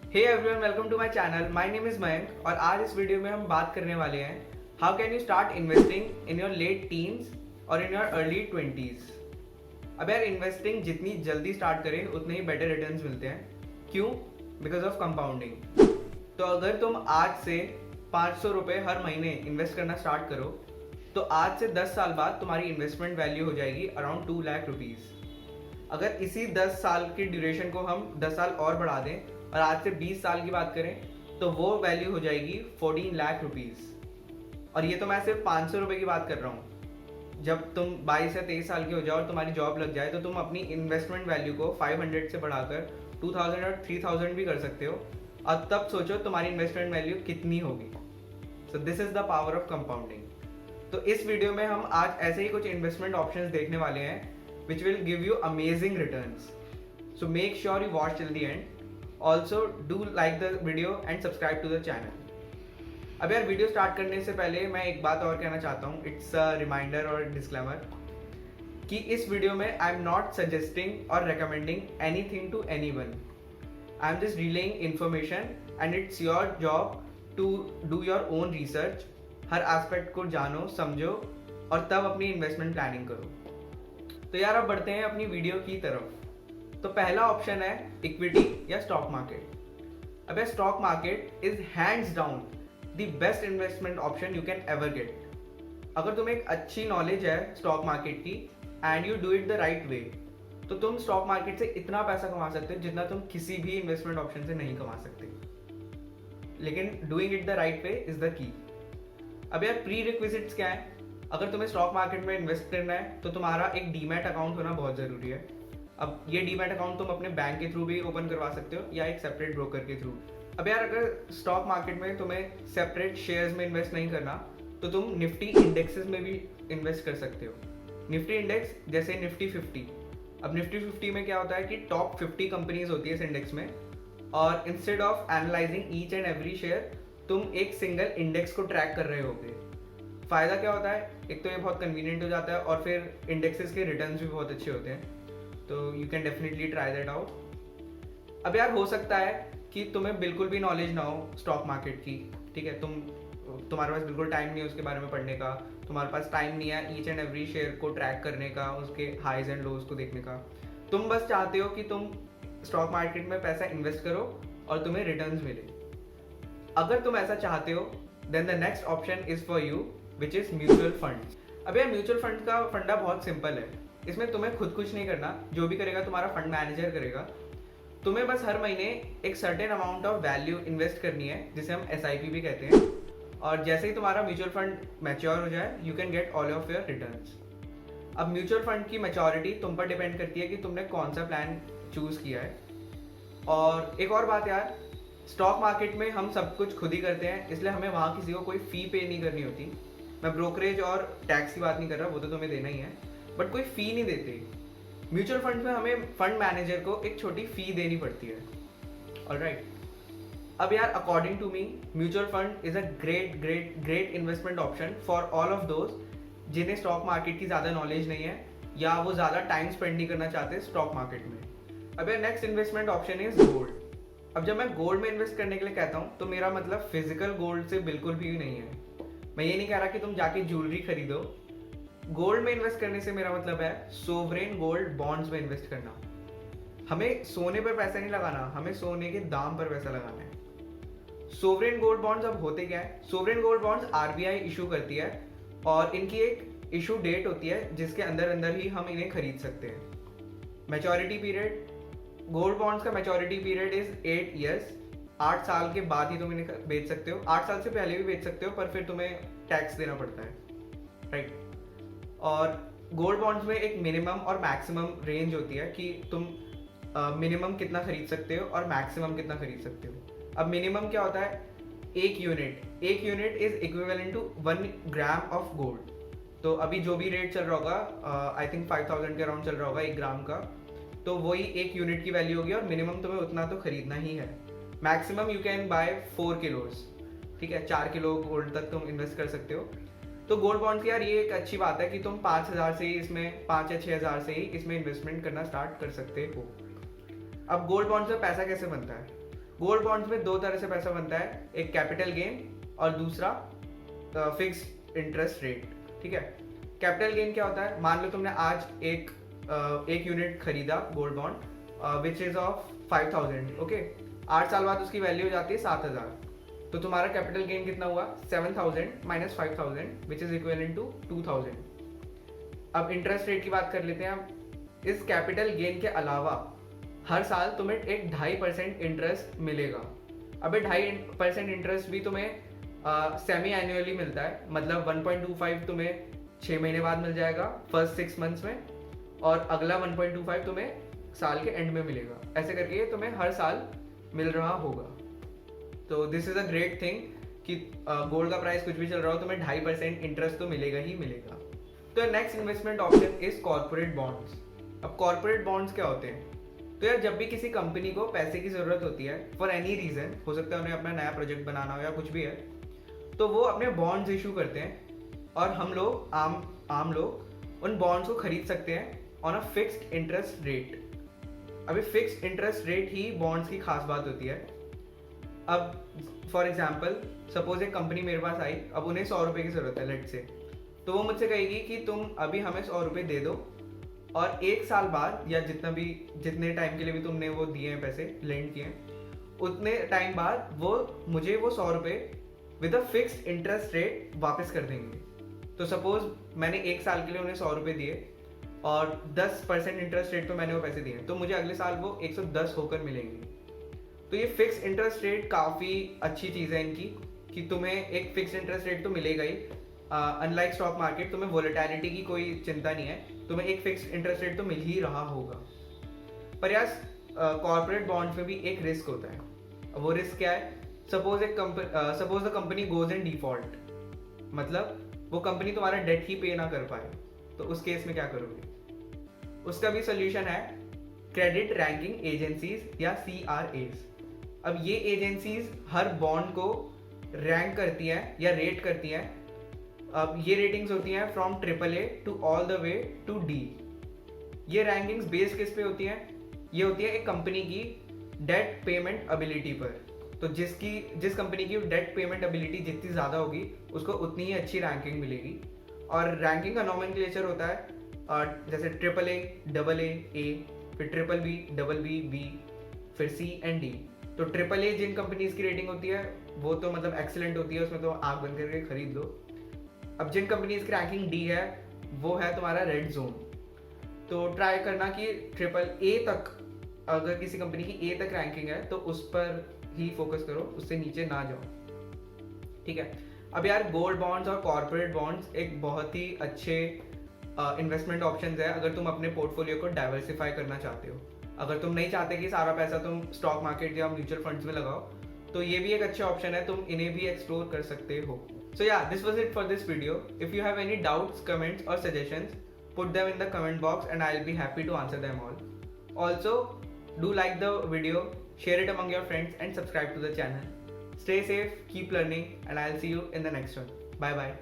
Hey everyone, welcome to my channel. My name is Mayank और आज इस वीडियो में हम बात करने वाले हैं how can you start investing in your late teens और इन योर अर्ली 20s। अब यार, इन्वेस्टिंग जितनी जल्दी स्टार्ट करें उतने ही बेटर रिटर्न्स मिलते हैं। क्यों? Because of compounding. तो अगर तुम आज से 500 रुपये हर महीने इन्वेस्ट करना स्टार्ट करो तो आज से 10 साल बाद तुम्हारी इन्वेस्टमेंट वैल्यू हो जाएगी अराउंड 2 लाख रुपीज़। अगर इसी 10 साल की ड्यूरेशन को हम 10 साल और बढ़ा दें और आज से 20 साल की बात करें तो वो वैल्यू हो जाएगी 14 लाख रुपीज़। और ये तो मैं सिर्फ 500 रुपये की बात कर रहा हूँ। जब तुम 22 या 23 साल के हो जाओ और तुम्हारी जॉब लग जाए तो तुम अपनी इन्वेस्टमेंट वैल्यू को 500 से बढ़ाकर 2000 और 3000 भी कर सकते हो। और तब सोचो तुम्हारी इन्वेस्टमेंट वैल्यू कितनी होगी। So this is the power of compounding. तो इस वीडियो में हम आज ऐसे ही कुछ इन्वेस्टमेंट ऑप्शंस देखने वाले हैं which will give you amazing returns. So make sure you watch till the end. Also do like the video and subscribe to the channel. अब यार, वीडियो स्टार्ट करने से पहले मैं एक बात और कहना चाहता हूँ। इट्स अ रिमाइंडर और डिस्क्लेमर कि इस वीडियो में आई एम नॉट सजेस्टिंग और recommending anything to anyone. I am just relaying information and it's your job to do your own research. हर एस्पेक्ट को जानो, समझो और तब अपनी इन्वेस्टमेंट प्लानिंग करो। तो यार, अब बढ़ते हैं अपनी वीडियो की तरफ। तो पहला ऑप्शन है इक्विटी या स्टॉक मार्केट। अब stock market is hands down the best investment option you can ever get. अगर तुम्हें एक अच्छी नॉलेज है स्टॉक मार्केट की and you do it the right way तो तुम स्टॉक मार्केट से इतना पैसा कमा सकते हो जितना तुम किसी भी इन्वेस्टमेंट ऑप्शन से नहीं कमा सकते। लेकिन doing it the right way is the key. अब यार, प्री रिक्विजिट्स क्या है? अगर तुम्हें स्टॉक मार्केट में इन्वेस्ट करना है तो तुम्हारा एक डीमैट अकाउंट होना बहुत ज़रूरी है। अब ये डीमैट अकाउंट तुम अपने बैंक के थ्रू भी ओपन करवा सकते हो या एक सेपरेट ब्रोकर के थ्रू। अब यार, अगर स्टॉक मार्केट में तुम्हें सेपरेट शेयर्स में इन्वेस्ट नहीं करना तो तुम निफ्टी इंडेक्सेस में भी इन्वेस्ट कर सकते हो। निफ्टी इंडेक्स जैसे निफ्टी 50। अब निफ्टी 50 में क्या होता है कि टॉप 50 कंपनीज होती है इस इंडेक्स में, और instead of analysing each and every share तुम एक सिंगल इंडेक्स को ट्रैक कर रहे होगे। फ़ायदा क्या होता है? एक तो ये बहुत कन्वीनियंट हो जाता है और फिर इंडेक्सेस के रिटर्न्स भी बहुत अच्छे होते हैं। तो you can definitely try that out. अब यार, हो सकता है कि तुम्हें बिल्कुल भी नॉलेज ना हो स्टॉक मार्केट की, ठीक है। तुम्हारे पास बिल्कुल टाइम नहीं है उसके बारे में पढ़ने का, तुम्हारे पास टाइम नहीं है ईच एंड एवरी शेयर को ट्रैक करने का, उसके हाइज एंड लोज को देखने का। तुम बस चाहते हो कि तुम स्टॉक मार्केट में पैसा इन्वेस्ट करो और तुम्हें रिटर्न्स मिले। अगर तुम ऐसा चाहते हो then the next option is for you which is mutual fund. अब यार, म्यूचुअल फंड का फंडा बहुत सिंपल है। इसमें तुम्हें खुद कुछ नहीं करना, जो भी करेगा तुम्हारा फंड मैनेजर करेगा। तुम्हें बस हर महीने एक certain amount of value invest करनी है जिसे हम SIP भी कहते हैं। और जैसे ही तुम्हारा म्यूचुअल फंड मैच्योर हो जाए you can get all of your returns. अब म्यूचुअल फंड की मैच्योरिटी तुम पर डिपेंड करती है कि तुमने कौन सा प्लान चूज़ किया है। और एक और बात यार, स्टॉक मार्केट में हम सब कुछ खुद ही करते हैं, इसलिए हमें वहाँ किसी को कोई फ़ी पे नहीं करनी होती। मैं ब्रोकरेज और टैक्स की बात नहीं कर रहा, वो तो तुम्हें देना ही है, बट कोई फ़ी नहीं देते। म्यूचुअल फंड में हमें फंड मैनेजर को एक छोटी फ़ी देनी पड़ती है। ऑलराइट। अब यार, according to me mutual fund is a great great great investment option for all of those जिन्हें स्टॉक मार्केट की ज़्यादा नॉलेज नहीं है या वो ज़्यादा टाइम स्पेंड नहीं करना चाहते स्टॉक मार्केट में। अब यार, next investment option is gold. अब जब मैं गोल्ड में इन्वेस्ट करने के लिए कहता हूँ तो मेरा मतलब फिजिकल गोल्ड से बिल्कुल भी नहीं है। मैं ये नहीं कह रहा कि तुम जाके ज्वेलरी खरीदो। गोल्ड में इन्वेस्ट करने से मेरा मतलब है सोवरेन गोल्ड बॉन्ड्स में इन्वेस्ट करना। हमें सोने पर पैसा नहीं लगाना, हमें सोने के दाम पर पैसा लगाना है। सोवरेन गोल्ड बॉन्ड्स अब होते क्या है? Sovereign gold bonds RBI issue करती है और इनकी एक इशू डेट होती है जिसके अंदर अंदर ही हम इन्हें खरीद सकते हैं। मैच्योरिटी पीरियड, गोल्ड बॉन्ड्स का मैच्योरिटी पीरियड इज 8 ईयर्स। 8 साल के बाद ही तुम इन्हें बेच सकते हो। 8 साल से पहले भी बेच सकते हो पर फिर तुम्हें टैक्स देना पड़ता है, राइट। और गोल्ड बॉन्ड्स में एक मिनिमम और मैक्सिमम रेंज होती है कि तुम मिनिमम कितना खरीद सकते हो और मैक्सिमम कितना खरीद सकते हो। अब मिनिमम क्या होता है? एक unit is equivalent to 1 gram of gold. तो अभी जो भी रेट चल रहा होगा, आई थिंक 5000 के अराउंड चल रहा होगा 1 ग्राम का, तो वही 1 यूनिट की वैल्यू होगी और मिनिमम तुम्हें उतना तो खरीदना ही है। Maximum you can buy 4 kilos, ठीक है। 4 किलो गोल्ड तक तुम इन्वेस्ट कर सकते हो। तो गोल्ड बॉन्ड्स की यार ये एक अच्छी बात है कि तुम 5000 से ही इसमें 5 या 6000 से ही इसमें इन्वेस्टमेंट करना स्टार्ट कर सकते हो। अब गोल्ड बॉन्ड्स में पैसा कैसे बनता है? गोल्ड बॉन्ड्स में दो तरह से पैसा बनता है, एक कैपिटल गेन और दूसरा फिक्स्ड इंटरेस्ट रेट। ठीक है, कैपिटल गेन क्या होता है? मान लो तुमने आज एक यूनिट खरीदा gold bond which is of 5000, okay. 8 साल बाद उसकी वैल्यू हो जाती है 7000, तो तुम्हारा कैपिटल गेन कितना हुआ? 7000 minus 5000 which is equivalent to 2000। अब इंटरेस्ट रेट की बात कर लेते हैं हम। इस कैपिटल गेन के अलावा हर साल तुम्हें एक 2.5% इंटरेस्ट मिलेगा। अब ये 2.5% इंटरेस्ट भी तुम्हें सेमी एनुअली मिलता है, मतलब 1.25 तुम्हें 6 महीने बाद मिल जाएगा फर्स्ट 6 मंथ्स में, और अगला 1.25 तुम्हें साल के एंड में मिलेगा। ऐसे करके ये तुम्हें हर साल मिल रहा होगा। तो this is a great thing कि गोल्ड का प्राइस कुछ भी चल रहा हो, तुम्हें 2.5% इंटरेस्ट तो मिलेगा ही मिलेगा। तो next investment option is corporate bonds. अब कॉर्पोरेट बॉन्ड्स क्या होते हैं? तो यार जब भी किसी कंपनी को पैसे की जरूरत होती है फॉर एनी रीजन, हो सकता है उन्हें अपना नया प्रोजेक्ट बनाना हो या कुछ भी है, तो वो अपने बॉन्ड्स इशू करते हैं और हम लोग आम लोग उन बॉन्ड्स को खरीद सकते हैं on a fixed interest rate. अभी फिक्स्ड इंटरेस्ट रेट ही बॉन्ड्स की खास बात होती है। अब फॉर एग्जाम्पल सपोज एक कंपनी मेरे पास आई, अब उन्हें 100 रुपये की जरूरत है लेट से, तो वो मुझसे कहेगी कि तुम अभी हमें 100 रुपये दे दो और 1 साल बाद या जितने टाइम के लिए भी तुमने वो दिए हैं, पैसे लेंड किए हैं, उतने टाइम बाद वो मुझे वो 100 रुपये with a fixed interest rate वापस कर देंगे। तो सपोज मैंने 1 साल के लिए उन्हें 100 रुपये दिए और 10% इंटरेस्ट रेट पे मैंने वो पैसे दिए, तो मुझे अगले साल वो 110 होकर मिलेंगे। तो ये फिक्स इंटरेस्ट रेट काफ़ी अच्छी चीज़ है इनकी कि तुम्हें एक फिक्स इंटरेस्ट रेट तो मिलेगा ही। अनलाइक स्टॉक मार्केट तुम्हें वोलेटिलिटी की कोई चिंता नहीं है, तुम्हें एक फिक्स इंटरेस्ट रेट तो मिल ही रहा होगा। पर यार कॉर्पोरेट बॉन्ड्स में भी एक रिस्क होता है। अब वो रिस्क क्या है? Suppose the company goes in default, मतलब वो कंपनी तुम्हारा डेट ही पे ना कर पाए, तो उस केस में क्या करोगे? उसका भी सोल्यूशन है क्रेडिट रैंकिंग एजेंसीज या CRAs। अब ये एजेंसीज हर बॉन्ड को रैंक करती हैं या रेट करती हैं। अब ये रेटिंग्स होती हैं from AAA to all the way to D। ये रैंकिंग्स बेस्ड किस पे होती हैं? ये होती है एक कंपनी की डेट पेमेंट एबिलिटी पर। तो जिस कंपनी की डेट पेमेंट एबिलिटी जितनी ज़्यादा होगी उसको उतनी ही अच्छी रैंकिंग मिलेगी। और रैंकिंग का नॉमेनक्लेचर होता है जैसे AAA, AA, A, फिर BBB, BB, B, फिर C and D। तो AAA जिन कंपनीज की रेटिंग होती है वो तो मतलब एक्सीलेंट होती है, उसमें तो आँख बंद करके खरीद लो। अब जिन कंपनीज की रैंकिंग D है वो है तुम्हारा रेड जोन। तो ट्राई करना कि AAA तक, अगर किसी कंपनी की A तक रैंकिंग है तो उस पर ही फोकस करो, उससे नीचे ना जाओ। ठीक है। अब यार गोल्ड बॉन्ड्स और कॉर्पोरेट बॉन्ड्स एक बहुत ही अच्छे इन्वेस्टमेंट ऑप्शंस है अगर तुम अपने पोर्टफोलियो को डाइवर्सिफाई करना चाहते हो। अगर तुम नहीं चाहते कि सारा पैसा तुम स्टॉक मार्केट या म्यूचुअल फंड्स में लगाओ, तो ये भी एक अच्छा ऑप्शन है, तुम इन्हें भी एक्सप्लोर कर सकते हो। So yeah, this was it for this video. If you have any doubts, comments or suggestions, put them in the comment box and I'll be happy to answer them all. Also, do like the video, share it among your friends and subscribe to the channel. Stay safe, keep learning and I'll see you in the next one. Bye bye.